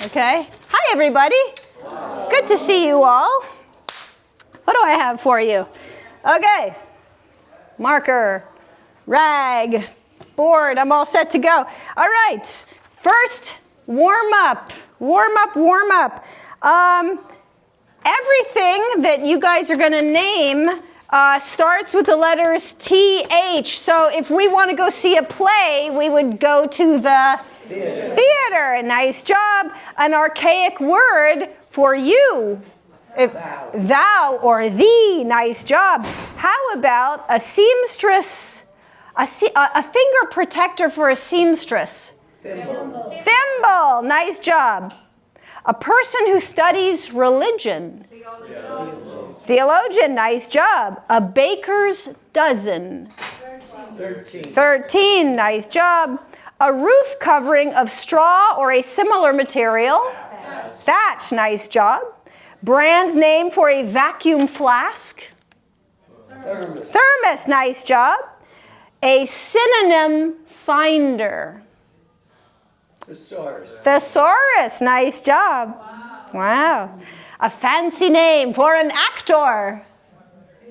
Okay. Hi, everybody. Good to see you all. What do I have for you? Okay. Marker, rag, board. I'm all set to go. All right. First, warm up. Warm up, warm up. Everything that you guys are going to name starts with the letters TH. So if we want to go see a play, we would go to the theater. Nice job. An archaic word for you. Thou or thee. Nice job. How about a seamstress, a finger protector for a seamstress? Thimble. Thimble. Nice job. A person who studies religion. Theologian. Nice job. A baker's dozen. 13. Nice job. A roof covering of straw or a similar material. Thatch. Nice job. Brand name for a vacuum flask. Thermos. Nice job. A synonym finder. Thesaurus. Nice job. Wow. A fancy name for an actor.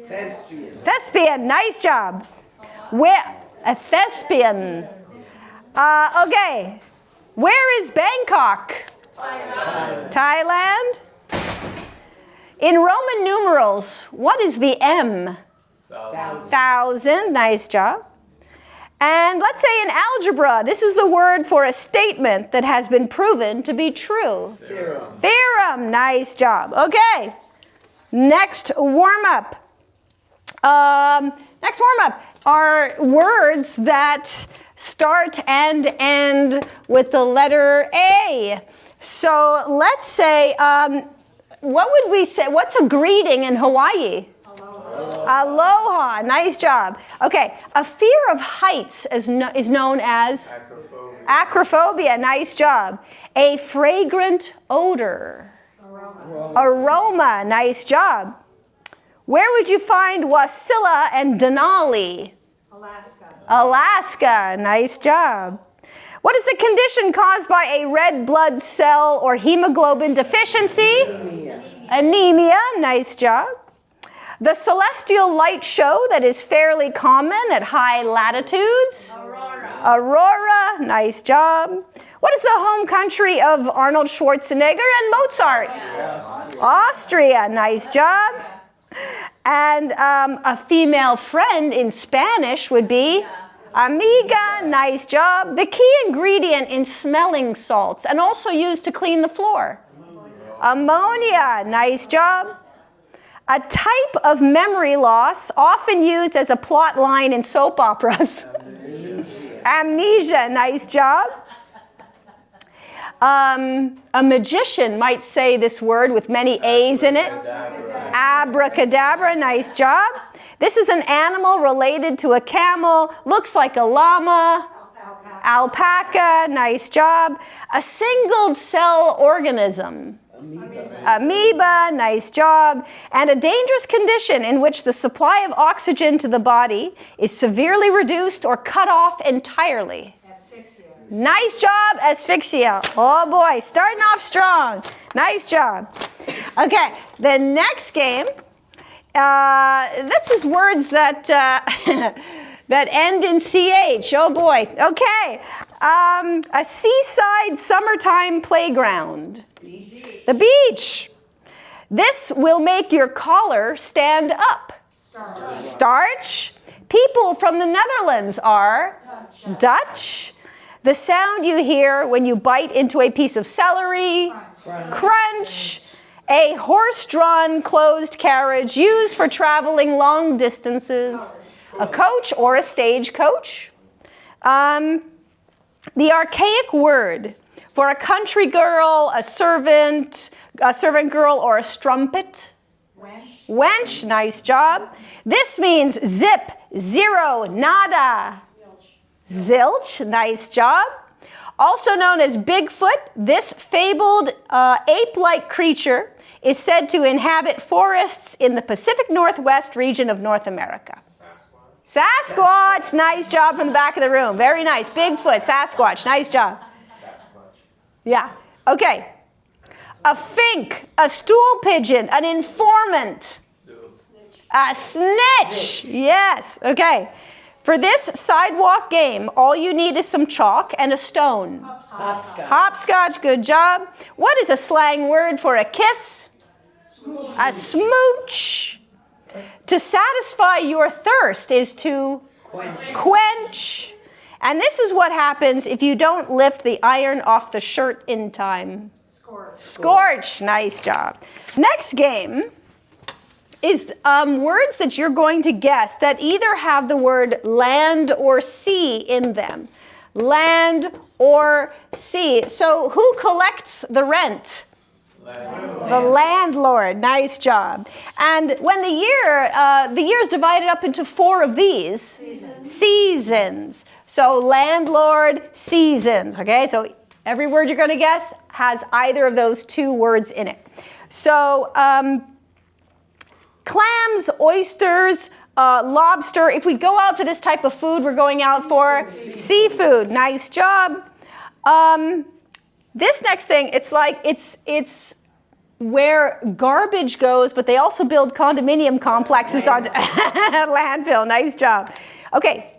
Thespian. Nice job. A thespian. Okay. Where is Bangkok? Thailand. In Roman numerals, what is the M? 1,000. Nice job. And let's say in algebra, this is the word for a statement that has been proven to be true. Theorem. Theorem. Nice job. Okay. Next warm-up. Next warm-up are words that start and end with the letter A. So let's say, what would we say? What's a greeting in Hawaii? Aloha. Nice job. Okay. A fear of heights is known as? Acrophobia. Nice job. A fragrant odor. Aroma. Nice job. Where would you find Wasilla and Denali? Alaska. Nice job. What is the condition caused by a red blood cell or hemoglobin deficiency? Anemia. Nice job. The celestial light show that is fairly common at high latitudes? Aurora. Nice job. What is the home country of Arnold Schwarzenegger and Mozart? Austria. Nice job. And a female friend in Spanish would be amiga. Nice job. The key ingredient in smelling salts and also used to clean the floor? Ammonia. Nice job. A type of memory loss often used as a plot line in soap operas. Amnesia. Nice job. A magician might say this word with many A's in it. Abracadabra. Nice job. This is an animal related to a camel. Looks like a llama. Alpaca. Nice job. A single cell organism. Amoeba. Nice job. And a dangerous condition in which the supply of oxygen to the body is severely reduced or cut off entirely. Asphyxia. Nice job. Asphyxia. Oh boy, starting off strong. Nice job. Okay, the next game, this is words that that end in CH. Oh boy. Okay. A seaside summertime playground. The beach. This will make your collar stand up. Starch. People from the Netherlands are Dutch. The sound you hear when you bite into a piece of celery. Crunch. A horse-drawn closed carriage used for traveling long distances. A coach or a stagecoach. The archaic word for a country girl, a servant girl, or a strumpet. Wench. Nice job. This means zip, zero, nada. Zilch. Nice job. Also known as Bigfoot, this fabled ape-like creature is said to inhabit forests in the Pacific Northwest region of North America. Sasquatch. Nice job from the back of the room. Very nice. Bigfoot, Sasquatch. Nice job. Yeah. Okay. A fink, a stool pigeon, an informant, a snitch. Yes, okay. For this sidewalk game, all you need is some chalk and a stone. Hopscotch. Hopscotch, good job. What is a slang word for a kiss? A smooch. To satisfy your thirst is to quench. And this is what happens if you don't lift the iron off the shirt in time. Scorch. Nice job. Next game is words that you're going to guess that either have the word land or sea in them. Land or sea. So who collects the rent? The landlord. Nice job. And when the year is divided up into 4 of these seasons. So landlord, seasons. Okay, so every word you're going to guess has either of those 2 words in it. So clams, oysters, lobster. If we go out for this type of food, we're going out for seafood. Nice job. This next thing, it's like it's where garbage goes, but they also build condominium complexes on landfill. Nice job. Okay,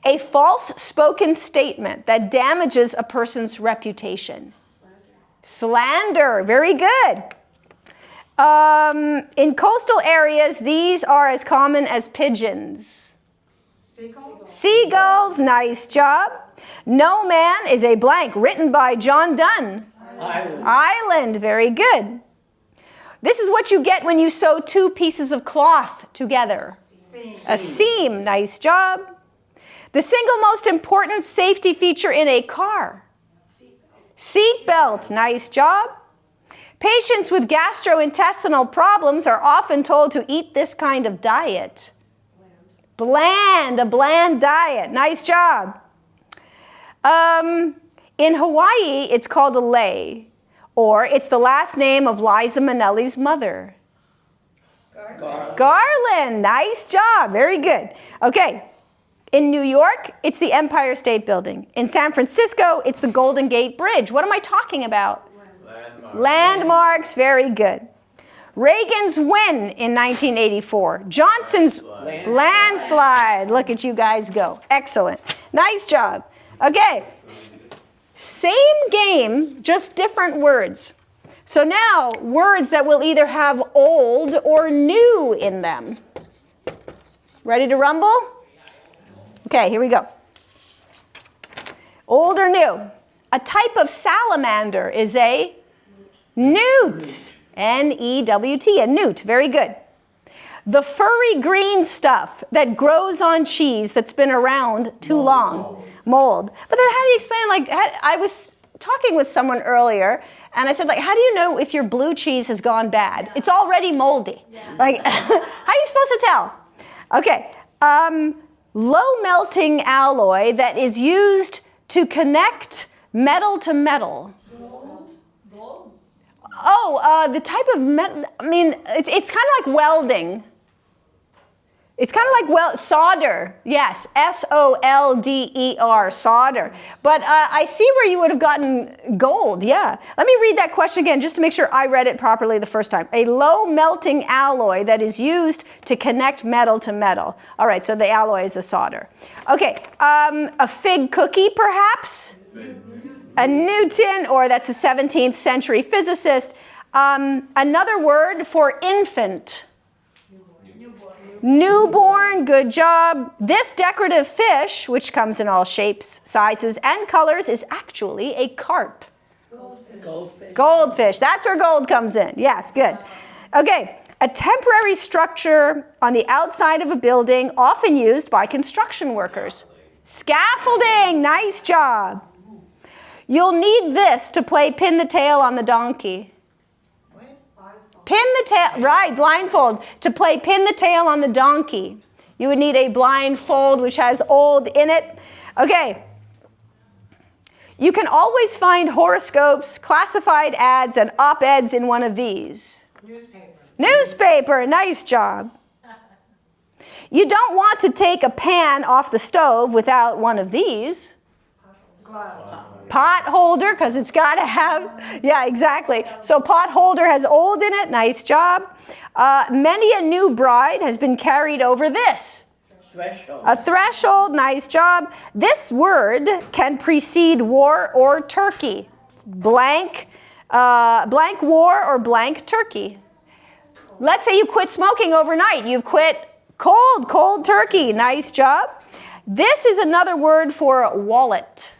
a false spoken statement that damages a person's reputation. Slander. Very good. In coastal areas, these are as common as pigeons. Seagulls. Seagulls. Nice job. No Man is a blank, written by John Donne. Island. Very good. This is what you get when you sew 2 pieces of cloth together. A seam. Nice job. The single most important safety feature in a car. Seat belt. Nice job. Patients with gastrointestinal problems are often told to eat this kind of diet. Bland. A bland diet. Nice job. In Hawaii, it's called a lei, or it's the last name of Liza Minnelli's mother. Garland. Nice job. Very good. Okay. In New York, it's the Empire State Building. In San Francisco, it's the Golden Gate Bridge. What am I talking about? Landmarks. Very good. Reagan's win in 1984. Johnson's landslide. Look at you guys go. Excellent. Nice job. Okay. Same game, just different words. So now, words that will either have old or new in them. Ready to rumble? Okay, here we go. Old or new? A type of salamander is a newt. N-E-W-T, a newt. Very good. The furry green stuff that grows on cheese that's been around too long. Mold. But then how do you explain, like, I was talking with someone earlier, and I said, like, how do you know if your blue cheese has gone bad? It's already moldy. Like, how are you supposed to tell? Okay. Low melting alloy that is used to connect metal to metal. Gold? Oh, the type of metal, I mean, it's kind of like welding. It's kind of like solder. Yes, S-O-L-D-E-R, solder. But I see where you would have gotten gold, yeah. Let me read that question again just to make sure I read it properly the first time. A low melting alloy that is used to connect metal to metal. All right, so the alloy is the solder. Okay, a fig cookie perhaps? A Newton, or that's a 17th century physicist. Another word for infant. Newborn, good job. This decorative fish, which comes in all shapes, sizes, and colors, is actually a carp. Goldfish. Goldfish. That's where gold comes in. Yes, good. Okay, a temporary structure on the outside of a building, often used by construction workers. Scaffolding. Nice job. You'll need this to play pin the tail on the donkey. Pin the tail, right, blindfold. To play pin the tail on the donkey, you would need a blindfold which has old in it. Okay. You can always find horoscopes, classified ads, and op-eds in one of these. Newspaper, nice job. You don't want to take a pan off the stove without one of these. Pot holder, because it's got to have, yeah, exactly. So pot holder has old in it. Nice job. Many a new bride has been carried over this. Threshold. A threshold. Nice job. This word can precede war or turkey. Blank, blank war or blank turkey. Let's say you quit smoking overnight. You've quit cold turkey. Nice job. This is another word for wallet.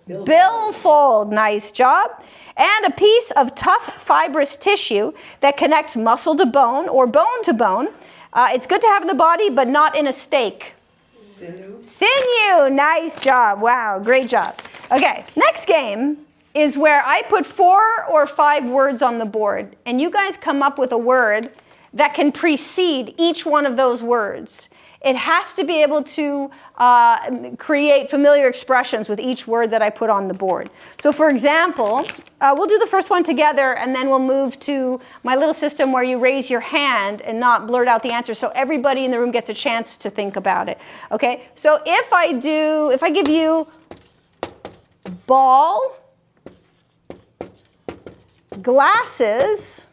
Billfold. Nice job. And a piece of tough fibrous tissue that connects muscle to bone or bone to bone. It's good to have in the body, but not in a steak. Sinew. Sinew. Nice job. Wow, great job. Okay, next game is where I put 4 or 5 words on the board, and you guys come up with a word that can precede each one of those words. It has to be able to create familiar expressions with each word that I put on the board. So for example, we'll do the first one together, and then we'll move to my little system where you raise your hand and not blurt out the answer, so everybody in the room gets a chance to think about it. Okay, so if I give you ball, glasses,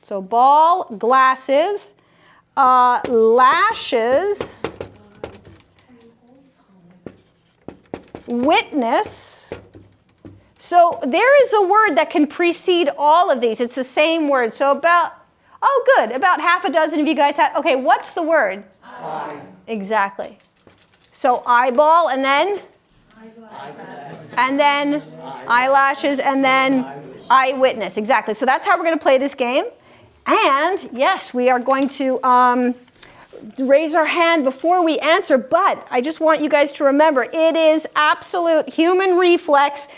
so ball, glasses, lashes, witness. So there is a word that can precede all of these. It's the same word. So about half a dozen of you guys have. Okay, what's the word? Eye. Exactly. So eyeball, and then? And then eyelashes, and then eyewitness. Exactly. So that's how we're going to play this game. And yes, we are going to raise our hand before we answer, but I just want you guys to remember, it is absolute human reflex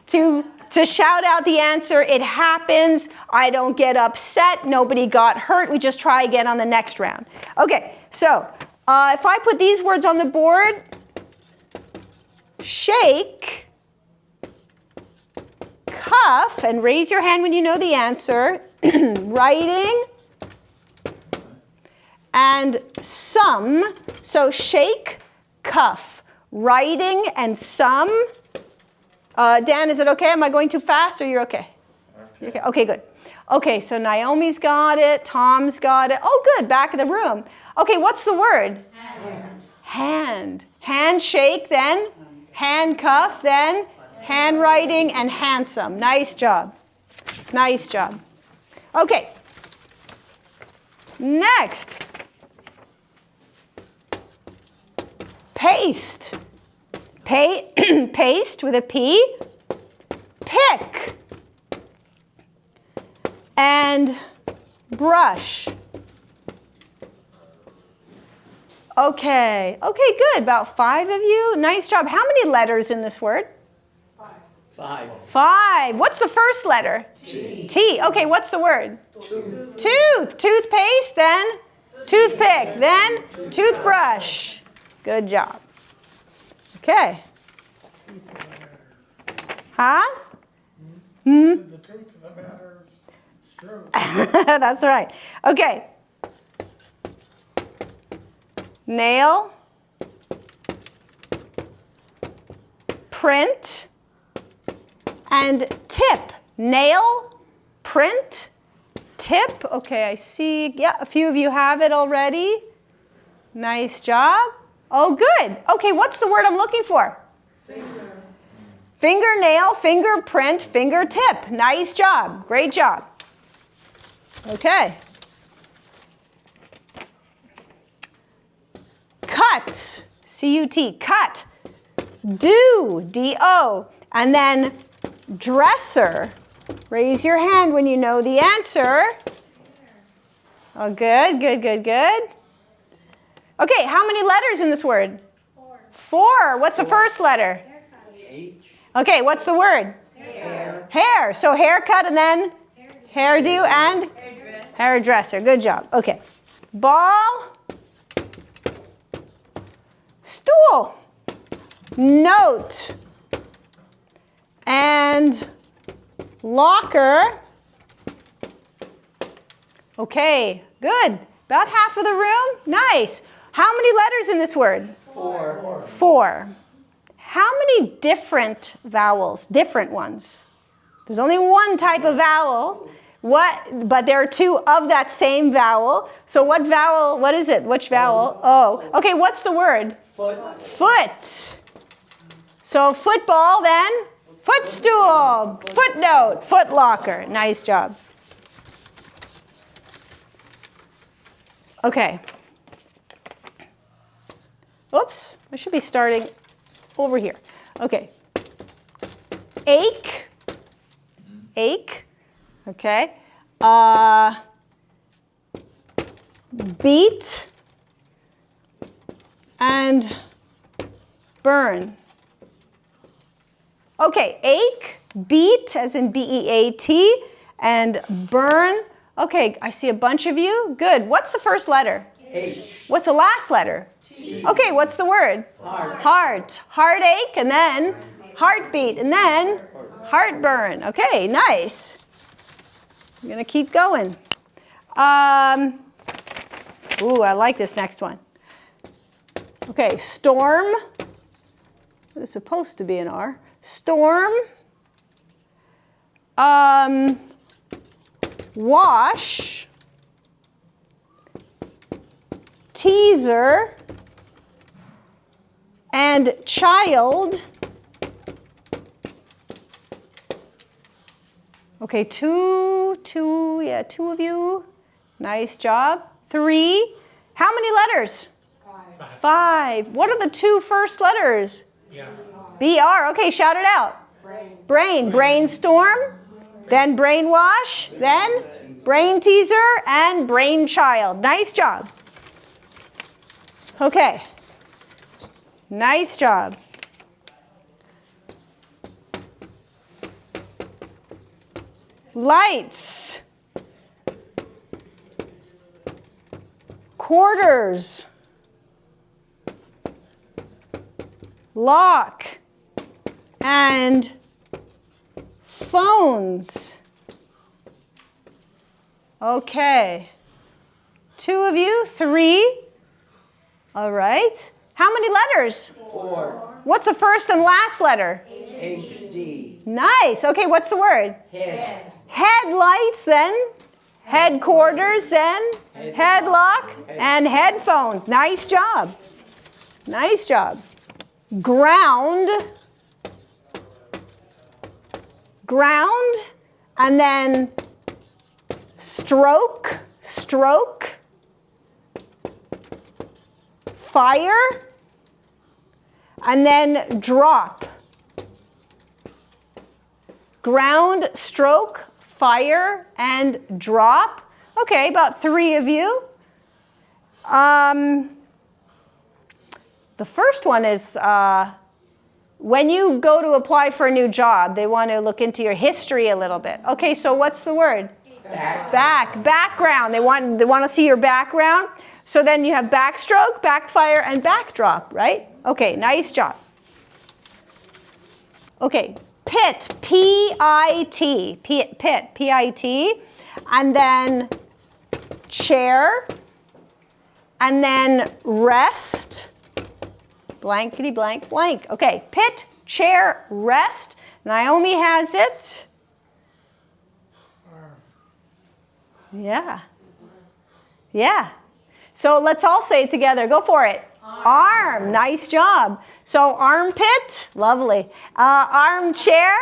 to shout out the answer. It happens. I don't get upset. Nobody got hurt. We just try again on the next round. Okay, so if I put these words on the board, shake, cuff, and raise your hand when you know the answer, writing, and sum. So shake, cuff, writing, and sum. Dan, is it okay? Am I going too fast, or you're okay? Okay. Okay, good. Okay, so Naomi's got it. Tom's got it. Oh, good. Back of the room. Okay, what's the word? Hand. Handshake, then handcuff, then handwriting, and handsome. Nice job. Nice job. Okay. Next. Paste. Paste with a P. Pick. And brush. Okay. Okay, good. About 5 of you. Nice job. How many letters in this word? 5. 5. What's the first letter? T. T. Okay, what's the word? Tooth. Tooth. Toothpaste, then toothpick, then toothbrush. Good job. Okay. Huh? The truth of the matter is true. That's right. Okay. Nail. Print. And tip. Nail, print, tip. Okay, I see. Yeah, a few of you have it already. Nice job. Oh, good. Okay, what's the word I'm looking for? Finger. Fingernail, fingerprint, fingertip. Nice job. Great job. Okay. Cut. C-U-T. Cut. Do. D-O. And then dresser. Raise your hand when you know the answer. Oh, good, good, good, good. Okay, how many letters in this word? 4. 4. What's the first letter? H. Okay, what's the word? Hair. Hair. So haircut, and then hairdo and hairdresser. Good job. Okay. Ball. Stool. Note. And locker. Okay, good. About half of the room. Nice. How many letters in this word? 4. 4. How many different vowels? Different ones. There's only one type of vowel. But there are two of that same vowel. So what vowel, what is it? Which vowel? O. Okay, what's the word? Foot. Foot. So football then? Footstool. Footnote. Footlocker. Nice job. Okay. Oops, I should be starting over here. Okay. Ache. Ache. Okay. Beat and burn. Okay, ache, beat, as in B-E-A-T, and burn. Okay, I see a bunch of you. Good. What's the first letter? H. What's the last letter? T. Okay, what's the word? Heart. Heart. Heartache, and then heartbeat, and then heartburn. Okay, nice. I'm going to keep going. Ooh, I like this next one. Okay, storm. It's supposed to be an R. Storm. Wash. Teaser. And child. Okay, two of you. Nice job. 3. How many letters? 5. What are the 2 first letters? Yeah. B-R. Okay, shout it out. Brain. Brainstorm. Then brainwash. Then brain teaser and brainchild. Nice job. Okay. Nice job. Lights. Quarters. Lock. And phones. Okay. 2 of you, 3. All right. How many letters? 4. What's the first and last letter? H-D. Nice. Okay, what's the word? Head. Headlights, then. Headquarters, then. Headlock and headphones. Nice job. Nice job. Ground. Ground. And then stroke. Stroke. Fire. And then drop. Ground, stroke, fire, and drop. Okay, about 3 of you. The first one is when you go to apply for a new job, they want to look into your history a little bit. Okay, so what's the word? Background. They want to see your background. So then you have backstroke, backfire, and backdrop, right? Okay, nice job. Okay, pit, P-I-T, pit, P-I-T, and then chair, and then rest, blankety blank blank. Okay, pit, chair, rest. Naomi has it. Yeah. Yeah. So let's all say it together. Go for it. Arm. Nice job. So armpit. Lovely. Armchair.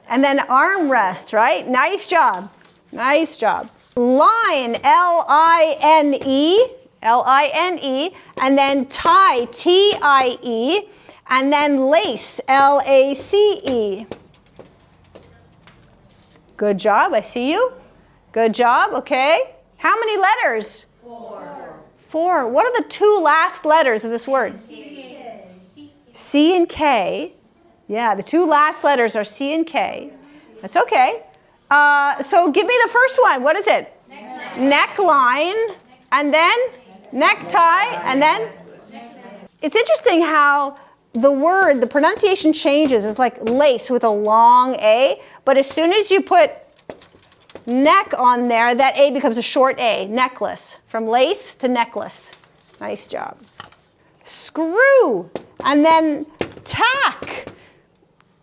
And then armrest, right? Nice job. Nice job. Line. L-I-N-E. L-I-N-E. And then tie. T-I-E. And then lace. L-A-C-E. Good job. I see you. Good job. Okay. How many letters? 4. What are the 2 last letters of this word? C and K. Yeah, the 2 last letters are C and K. That's okay. So give me the first one. What is it? Neckline. And then necktie. And then it's interesting how the word, the pronunciation changes. It's like lace with a long A. But as soon as you put neck on there, that A becomes a short A, necklace. From lace to necklace. Nice job. Screw. And then tack,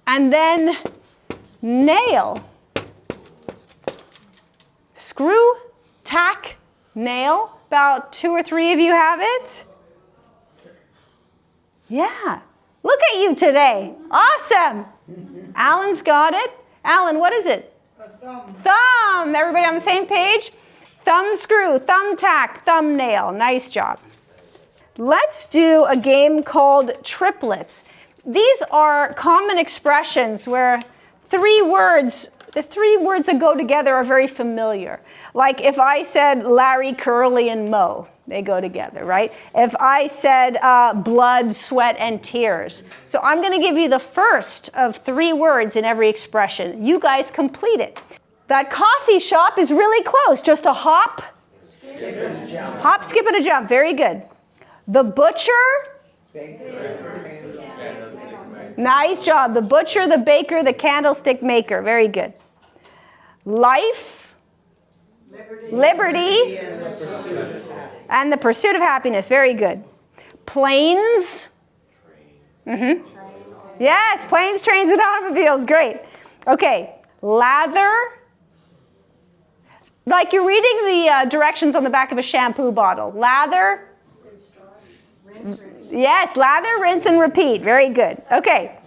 and then nail. Screw, tack, nail. About 2 or 3 of you have it. Yeah. Look at you today. Awesome. Alan's got it. Alan, what is it? A thumb. Thumb. Everybody on the same page? Thumb screw, thumb tack, thumbnail. Nice job. Let's do a game called triplets. These are common expressions where the 3 words that go together are very familiar. Like if I said Larry, Curly, and Moe, they go together, right? If I said blood, sweat, and tears. So I'm going to give you the first of 3 words in every expression. You guys complete it. That coffee shop is really close. Just a hop. Skip and jump. Hop, skip, and a jump. Very good. The butcher. Nice job. The butcher, the baker, the candlestick maker. Very good. Life. Liberty. And the pursuit of happiness. Very good. Planes. Yes, planes, trains, and automobiles. Great. Okay. Lather. Like you're reading the directions on the back of a shampoo bottle. Lather. Yes, lather, rinse, and repeat. Very good. Okay.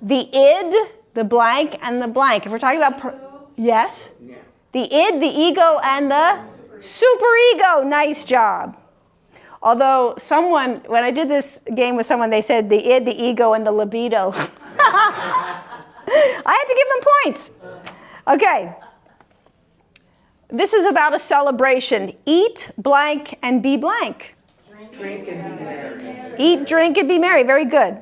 The id, the blank, and the blank. If we're talking about... yes? The id, the ego, and the superego. Nice job. Although someone, when I did this game with someone, they said the id, the ego, and the libido. I had to give them points. Okay. This is about a celebration. Eat, blank, and be blank. Drink and be merry. Eat, drink, and be merry. Very good.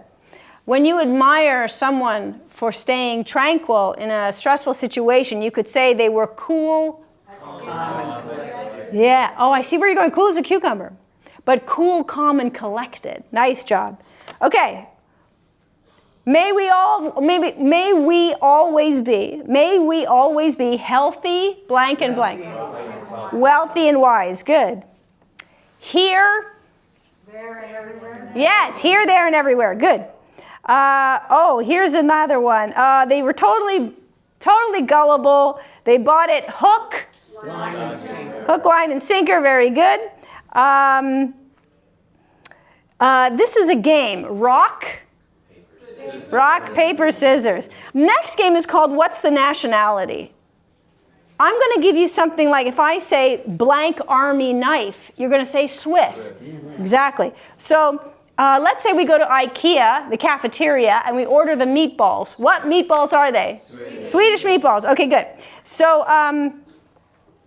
When you admire someone for staying tranquil in a stressful situation, you could say they were cool. Yeah. Oh, I see where you're going. Cool as a cucumber. But cool, calm, and collected. Nice job. Okay. May we always be healthy, blank and blank. Wealthy and wise. Good. Here. There and everywhere. Yes, here, there, and everywhere. Good. Here's another one. They were totally gullible. They bought it hook. Line and sinker. Hook, line, and sinker. Very good. This is a game. Rock, paper, scissors. Next game is called What's the Nationality? I'm going to give you something like, if I say blank army knife, you're going to say Swiss. Exactly. So let's say we go to IKEA, the cafeteria, and we order the meatballs. What meatballs are they? Swedish meatballs. Okay, good. So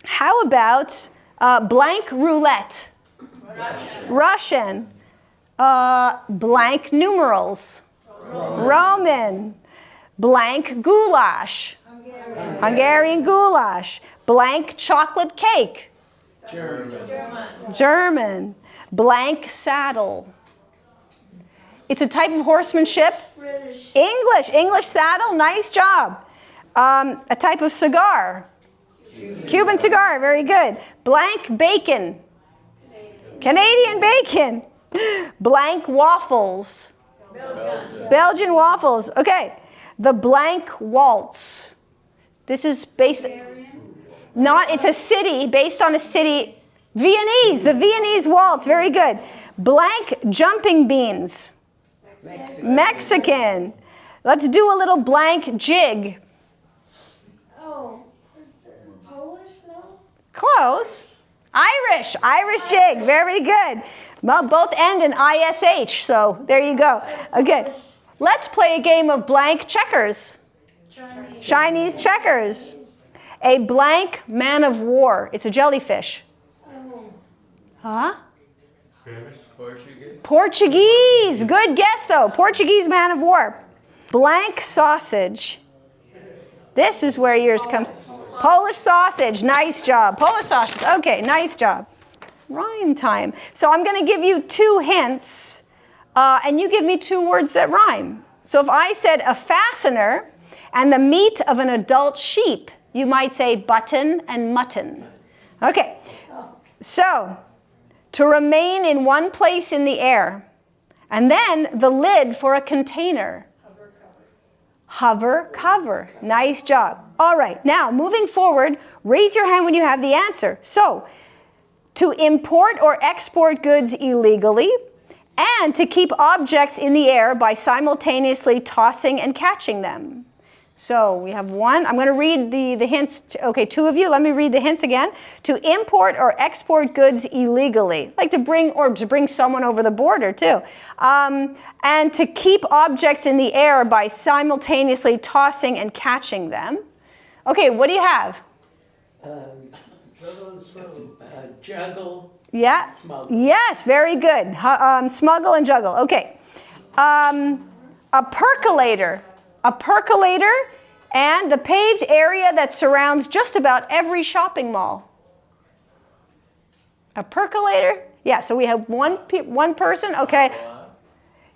how about blank roulette? Russian. Blank numerals. Roman. Blank goulash. Hungarian goulash. Blank chocolate cake. German. Blank saddle. It's a type of horsemanship. British. English saddle. Nice job. A type of cigar. Cuban cigar. Very good. Blank bacon. Canadian bacon. Blank waffles. Belgian waffles. Okay. The blank waltz. This is based... it's a city, based on a city. Viennese. The Viennese waltz. Very good. Blank jumping beans. Mexican. Let's do a little blank jig. Oh, Polish, no? Close. Irish jig. Very good. Well, both end in ISH, so there you go. Okay. Let's play a game of blank checkers. Chinese checkers. A blank man of war. It's a jellyfish. Oh, Huh? Spanish? Portuguese? Portuguese. Good guess, though. Portuguese man of war. Blank sausage. This is where yours comes. Polish sausage. Nice job. Polish sausage. Okay, nice job. Rhyme time. So I'm going to give you 2 hints, and you give me 2 words that rhyme. So if I said a fastener and the meat of an adult sheep, you might say button and mutton. Okay. So, to remain in one place in the air And then the lid for a container. Hover cover. Nice job. All right, now moving forward, raise your hand when you have the answer. So, to import or export goods illegally, and to keep objects in the air by simultaneously tossing and catching them. So we have one. I'm going to read the hints. Okay, two of you. Let me read the hints again. To import or export goods illegally, like to bring someone over the border too, and to keep objects in the air by simultaneously tossing and catching them. Okay, what do you have? Juggle. Yeah. Smuggle. Yes, very good. Smuggle and juggle. Okay. A percolator. A percolator and the paved area that surrounds just about every shopping mall. A percolator? Yeah, so we have one person. Okay.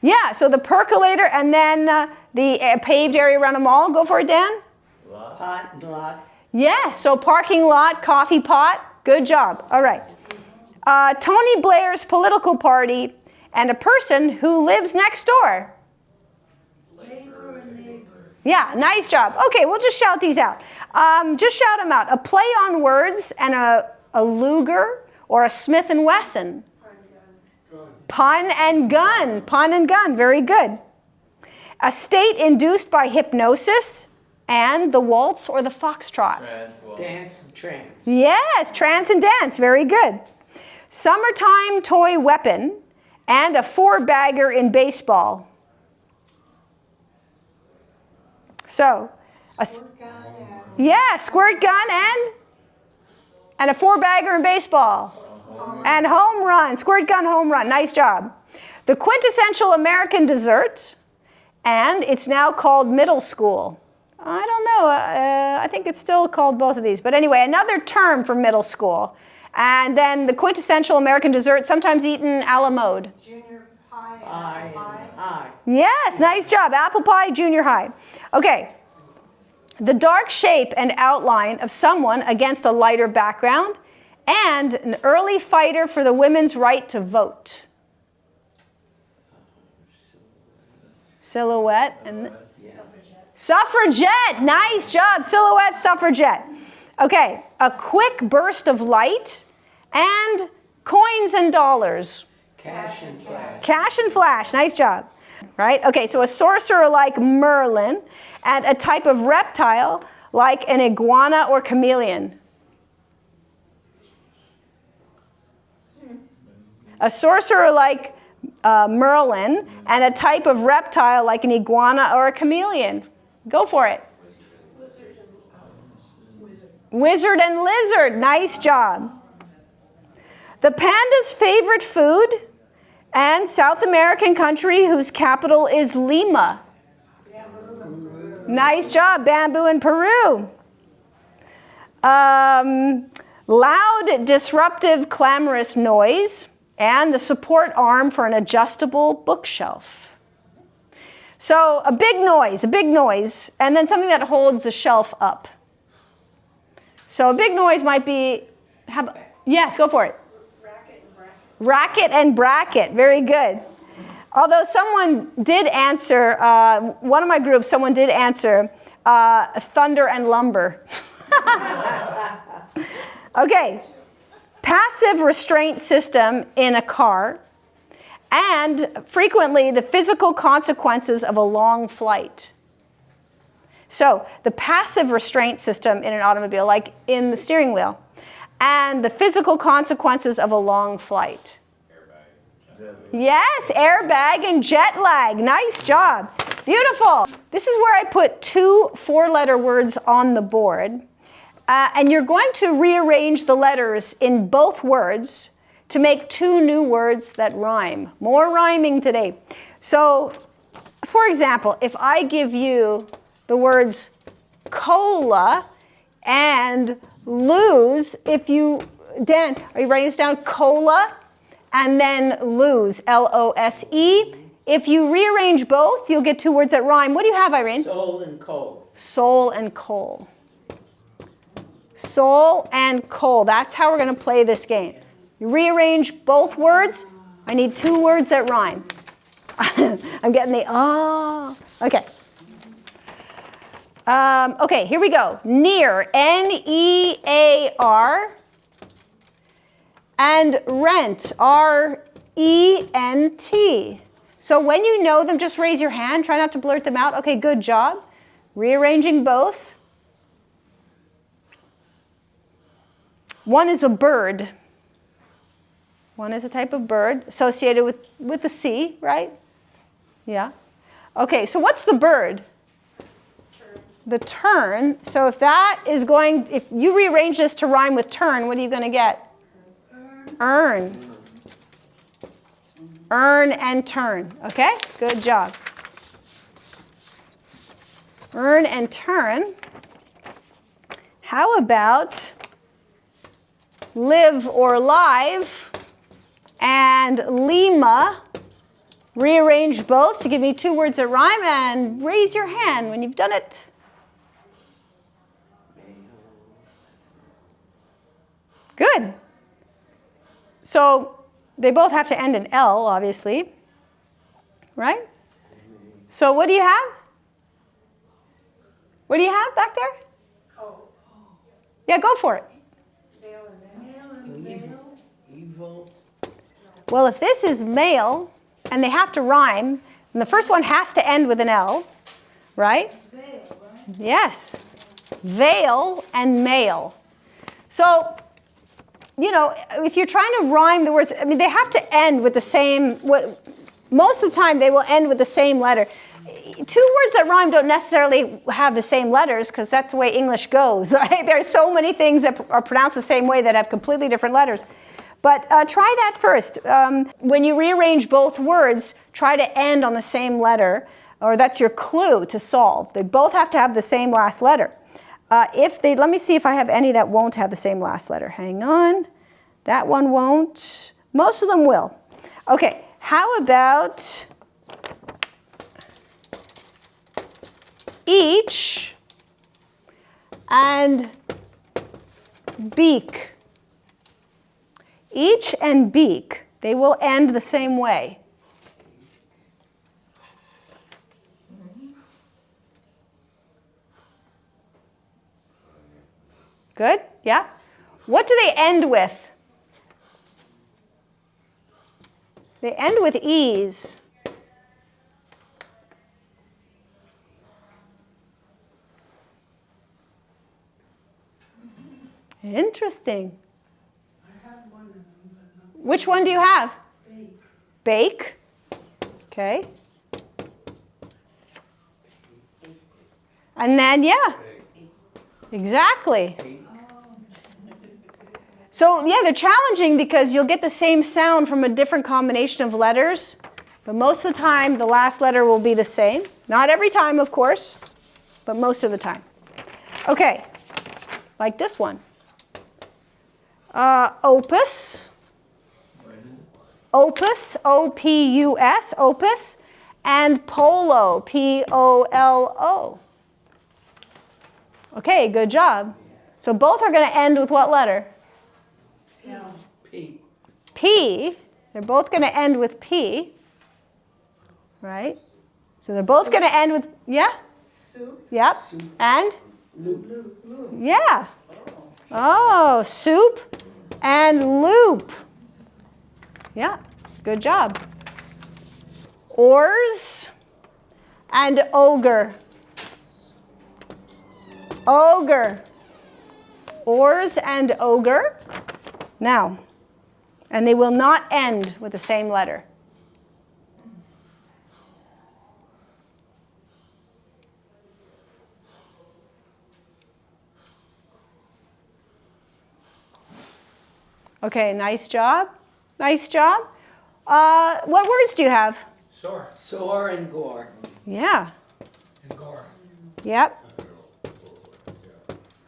Yeah, so the percolator and then the paved area around a mall. Go for it, Dan. Pot and lot. Yeah, so parking lot, coffee pot. Good job. All right. Tony Blair's political party and a person who lives next door. Neighbor and neighbor. Yeah, nice job. Okay, we'll just shout these out. Just shout them out. A play on words and a Luger or a Smith & Wesson. Pun and gun. Pun and gun. Very good. A state induced by hypnosis and the waltz or the foxtrot. Dance and trance. Yes, trance and dance. Very good. Summertime toy weapon and a four-bagger in baseball. So, squirt gun and a four-bagger in baseball. And home run, squirt gun, home run. Nice job. The quintessential American dessert, and it's now called middle school. I don't know. I think it's still called both of these. But anyway, another term for middle school. And then the quintessential American dessert, sometimes eaten a la mode. Junior high. Yes, nice job. Apple pie, junior high. Okay. The dark shape and outline of someone against a lighter background, and an early fighter for the women's right to vote. Silhouette and suffragette. Nice job. Silhouette, suffragette. Okay, a quick burst of light and coins and dollars. Cash and flash. Cash and flash. Nice job. Right? Okay, so a sorcerer like Merlin and a type of reptile like an iguana or chameleon. A sorcerer like Merlin and a type of reptile like an iguana or a chameleon. Go for it. Wizard and lizard. Nice job. The panda's favorite food and South American country whose capital is Lima. Nice job. Bamboo in Peru. Loud, disruptive, clamorous noise and the support arm for an adjustable bookshelf. So a big noise, and then something that holds the shelf up. So a big noise might be, yes, go for it. Racket and bracket, very good. Although someone did answer, one of my groups, someone did answer thunder and lumber. Okay, passive restraint system in a car, and frequently the physical consequences of a long flight. So the passive restraint system in an automobile, like in the steering wheel, and the physical consequences of a long flight. Yes, airbag and jet lag. Nice job. Beautiful. This is where I put 2 4-letter words on the board. And you're going to rearrange the letters in both words to make 2 new words that rhyme. More rhyming today. So, for example, if I give you the words cola and lose, Dan, are you writing this down? Cola and then lose, L-O-S-E. If you rearrange both, you'll get 2 words that rhyme. What do you have, Irene? Soul and coal. Soul and coal. Soul and coal. That's how we're going to play this game. You rearrange both words. I need 2 words that rhyme. I'm getting the oh. Okay. Okay, here we go. Near, N-E-A-R, and rent, R-E-N-T. So when you know them, just raise your hand. Try not to blurt them out. Okay, good job. Rearranging both. One is a bird. One is a type of bird associated with the sea, right? Yeah. Okay, so what's the bird? The tern. So if that is going, if you rearrange this to rhyme with turn, what are you going to get? Earn. Earn and turn. Okay, good job. Earn and turn. How about live or live and Lima? Rearrange both to give me two words that rhyme and raise your hand when you've done it. Good. So they both have to end in L, obviously, right? So what do you have? What do you have back there? Yeah, go for it. Evil. Well, if this is male, and they have to rhyme, and the first one has to end with an L, right? Yes. Veil and male. So, you know, if you're trying to rhyme the words, I mean, they have to end with the same, most of the time they will end with the same letter. Two words that rhyme don't necessarily have the same letters because that's the way English goes. There are so many things that are pronounced the same way that have completely different letters. But try that first. When you rearrange both words, try to end on the same letter, or that's your clue to solve. They both have to have the same last letter. Let me see if I have any that won't have the same last letter. Hang on. That one won't. Most of them will. Okay, how about each and beak? Each and beak, they will end the same way. Good? Yeah? What do they end with? They end with ease. Interesting. Which one do you have? Bake. Okay. And then, yeah. Exactly. So, yeah, they're challenging because you'll get the same sound from a different combination of letters. But most of the time, the last letter will be the same. Not every time, of course, but most of the time. Okay. Like this one. Opus. Opus, O-P-U-S, opus, and polo, P-O-L-O. Okay, good job. So both are going to end with what letter? P. P. They're both going to end with P, right? So they're both going to end with, yeah? Soup. Yep. Soup. And? Loop. Yeah. Oh, soup and loop. Yeah, good job. Oars and ogre. Ogre. Oars and ogre. Now, and they will not end with the same letter. Okay, nice job. Nice job. What words do you have? Soar. Soar and gore. Yeah. And gore. Yep.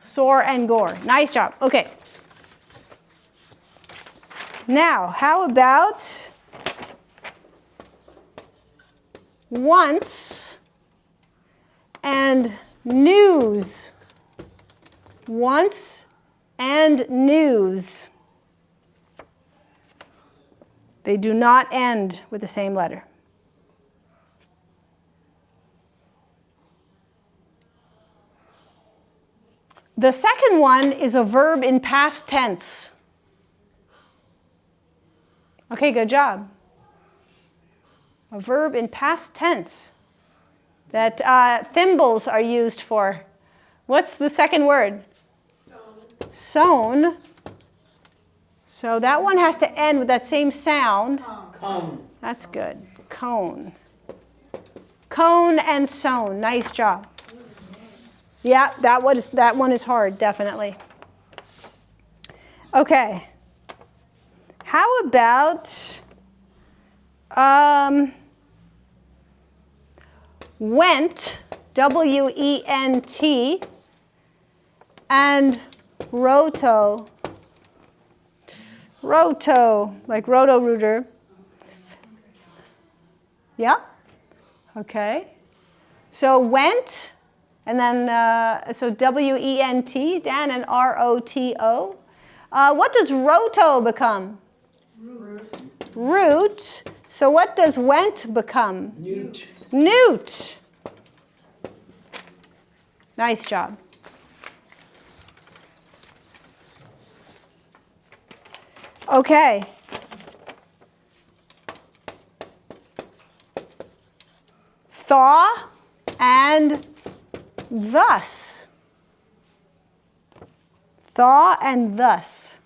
Soar and gore. Nice job. Okay. Now, how about once and news? Once and news. They do not end with the same letter. The second one is a verb in past tense. Okay, good job. A verb in past tense that thimbles are used for. What's the second word? Sown. So that one has to end with that same sound. Cone. That's good. Cone. Cone and sown. Nice job. Yeah, that one is hard, definitely. Okay. How about went, W-E-N-T, and roto. Roto, like Roto-Rooter. Yeah? Okay. So went, and then, so W-E-N-T, Dan, and R-O-T-O. What does roto become? Root. So what does went become? Newt. Newt. Nice job. Okay. Thaw and thus. Thaw and thus.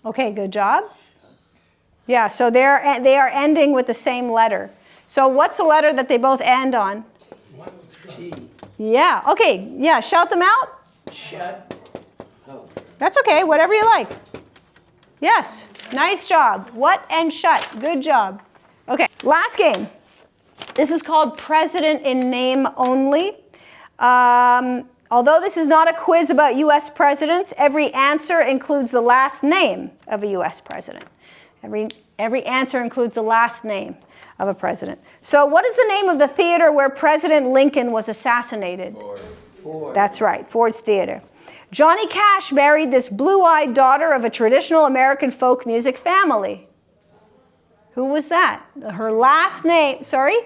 Okay, good job. Yeah, so they are ending with the same letter. So what's the letter that they both end on? G. Yeah, okay, yeah, shout them out. Shut. Oh. That's okay, whatever you like. Yes, nice job. What and shut, good job. Okay, last game. This is called President in Name Only. Although this is not a quiz about U.S. presidents, every answer includes the last name of a U.S. president. Every answer includes the last name of a president. So what is the name of the theater where President Lincoln was assassinated? Ford. That's right, Ford's Theater. Johnny Cash married this blue-eyed daughter of a traditional American folk music family. Who was that? Her last name, sorry?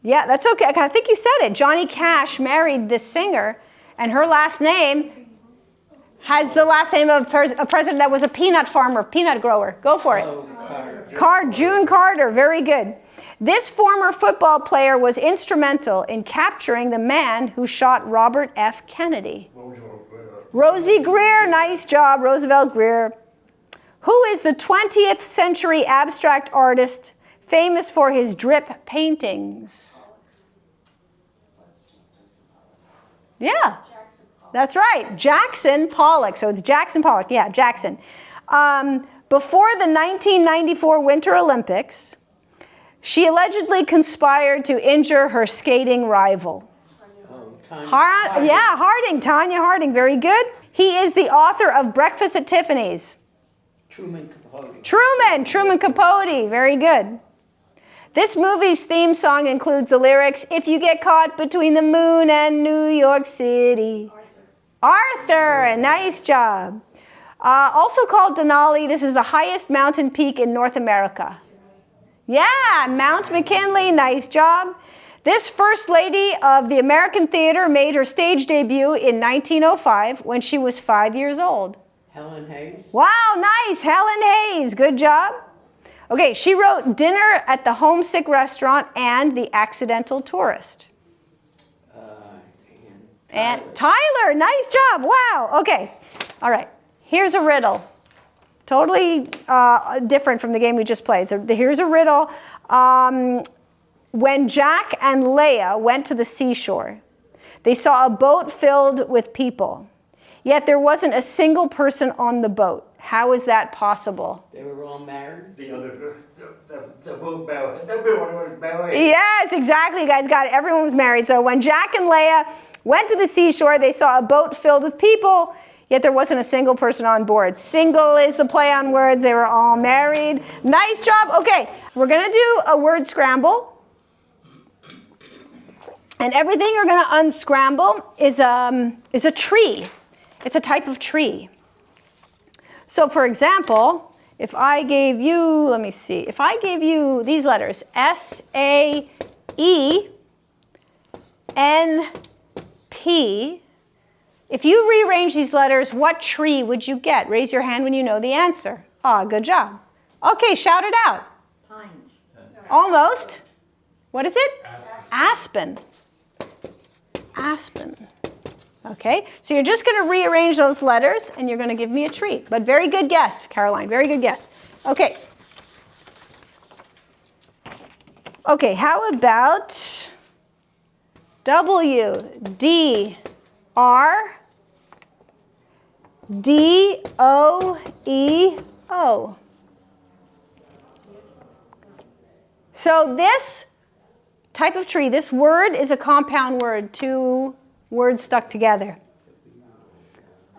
Yeah, that's okay. I think you said it. Johnny Cash married this singer, and her last name has the last name of a president that was a peanut farmer, peanut grower. Go for it. Carter. June Carter, very good. This former football player was instrumental in capturing the man who shot Robert F. Kennedy. Rosie Greer, nice job, Roosevelt Greer. Who is the 20th century abstract artist famous for his drip paintings? Yeah, that's right, Jackson Pollock. So it's Jackson Pollock, yeah, Jackson. Before the 1994 Winter Olympics, she allegedly conspired to injure her skating rival. Harding. Tanya Harding, very good. He is the author of Breakfast at Tiffany's. Truman Capote. Truman Capote, very good. This movie's theme song includes the lyrics, "If you get caught between the moon and New York City." Arthur, nice job. Also called Denali, this is the highest mountain peak in North America. Yeah, Mount McKinley, nice job. This first lady of the American theater made her stage debut in 1905 when she was 5 years old. Helen Hayes. Wow, nice, Helen Hayes, good job. Okay, she wrote Dinner at the Homesick Restaurant and The Accidental Tourist. And Tyler, nice job, wow, okay. All right, here's a riddle. Totally different from the game we just played. So here's a riddle. When Jack and Leia went to the seashore, they saw a boat filled with people, yet there wasn't a single person on the boat. How is that possible? They were all married. The boat was married. Yes, exactly, you guys got it. Everyone was married. So when Jack and Leia went to the seashore, they saw a boat filled with people, yet there wasn't a single person on board. Single is the play on words. They were all married. Nice job. Okay, we're going to do a word scramble. And everything you're going to unscramble is a tree. It's a type of tree. So for example, if I gave you, let me see, if I gave you these letters, S-A-E-N-T, P. If you rearrange these letters, what tree would you get? Raise your hand when you know the answer. Ah, good job. Okay, shout it out. Pines. Almost. What is it? Aspen. Aspen. Okay, so you're just going to rearrange those letters and you're going to give me a treat. But very good guess, Caroline, very good guess. Okay. Okay, how about W, D, R, D, O, E, O. So this type of tree, this word is a compound word, two words stuck together.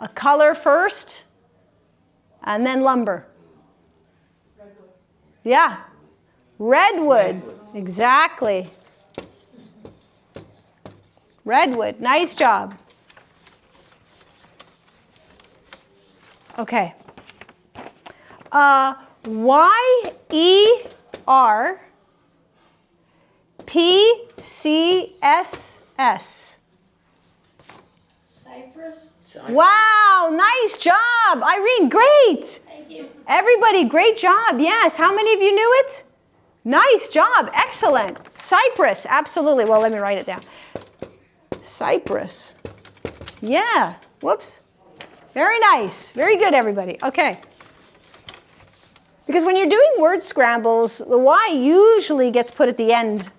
A color first, and then lumber. Redwood. Yeah, redwood, exactly. Redwood, nice job. Okay. Y-E-R P-C-S-S. Cypress. Wow, nice job. Irene, great. Thank you. Everybody, great job. Yes, how many of you knew it? Nice job, excellent. Cypress, absolutely. Well, let me write it down. Cypress. Yeah, whoops. Very nice. Very good, everybody. Okay. Because when you're doing word scrambles, the Y usually gets put at the end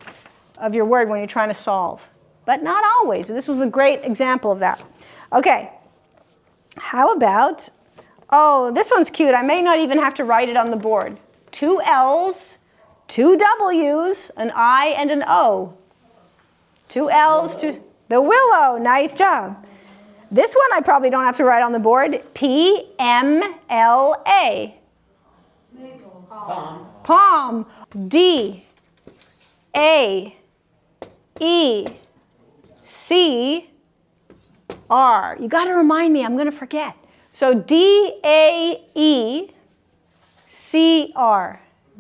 of your word when you're trying to solve. But not always. This was a great example of that. Okay. How about, oh, this one's cute. I may not even have to write it on the board. 2 L's, 2 W's, an I, and an O. 2 L's, 2, the willow. Nice job. This one I probably don't have to write on the board. P-M-L-A. Maple. Palm. Palm. D-A-E-C-R. You got to remind me. I'm going to forget. So D-A-E-C-R.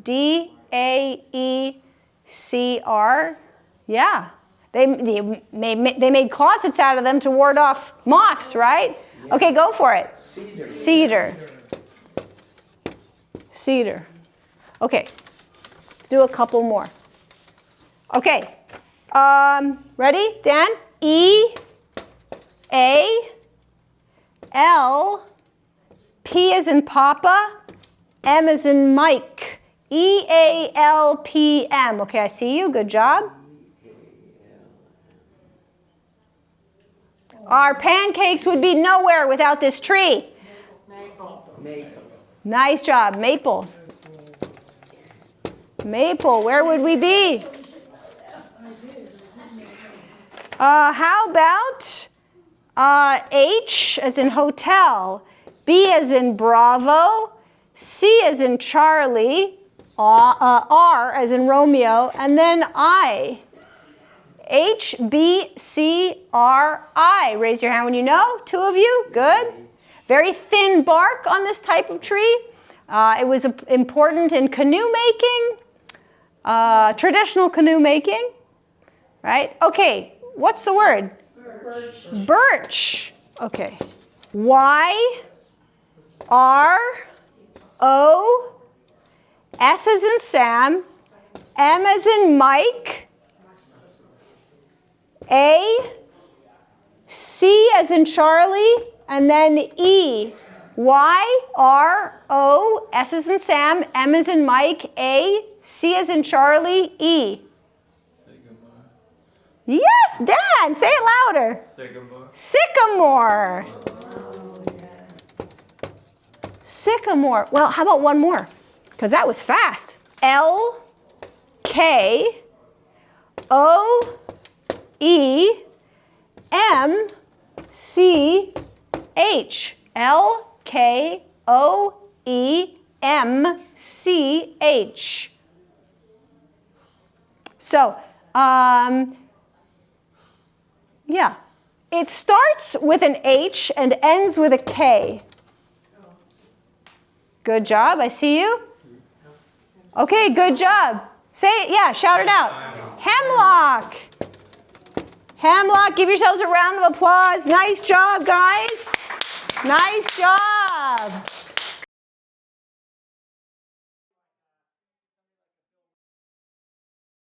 D-A-E-C-R. Yeah. They made closets out of them to ward off moths, right? Okay, go for it. Cedar. Cedar. Cedar. Okay, let's do a couple more. Okay, ready, Dan? E-A-L, P as in Papa, M as in Mike. E-A-L-P-M. Okay, I see you. Good job. Our pancakes would be nowhere without this tree. Maple. Nice job. Maple. Maple, where would we be? How about H as in hotel, B as in Bravo, C as in Charlie, R as in Romeo, and then I. H-B-C-R-I. Raise your hand when you know. 2 of you. Good. Very thin bark on this type of tree. It was important in canoe making, traditional canoe making, right? Okay, what's the word? Birch. Birch. Okay. Y-R-O, S as in Sam, M as in Mike, A, C as in Charlie, and then E. Y-R-O, S as in Sam, M as in Mike, A, C as in Charlie, E. Sycamore. Yes, Dan, say it louder. Sycamore. Sycamore. Sycamore. Well, how about one more? Because that was fast. L-K-O-E-M-C-H. L-K-O-E-M-C-H. So, yeah. It starts with an H and ends with a K. Good job. I see you. Okay, good job. Say it. Yeah, shout it out. Hemlock. Hemlock, give yourselves a round of applause. Nice job, guys. Nice job.